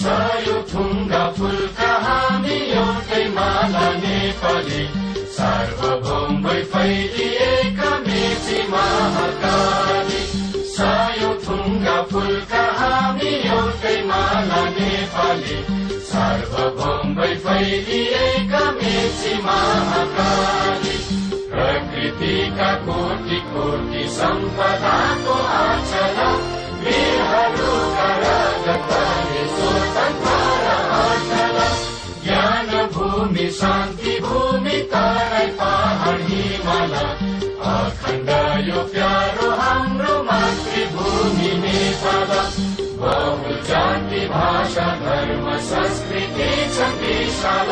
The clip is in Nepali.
सहयोग ठुङ्गा फुलका हामी एउटै माला नेपाली सार्वभौमै फैलिएका मेची महाकाली सहयोग ठुङ्गा फुलका हामी एउटै माला नेपाली सार्वभौमै फैलिएका मेची महाकाली प्रकृतिका कोटि कोटि सम्पदाको आचला वीरहरूका रगतले स्वतन्त्र आचला ज्ञान भूमि शान्ति भूमि तराई पहाड हिमाल अखण्ड यो प्यारो हाम्रो मातृभूमि नेपाल बहु जाति भाषा धर्म संस्कृति छ विशाल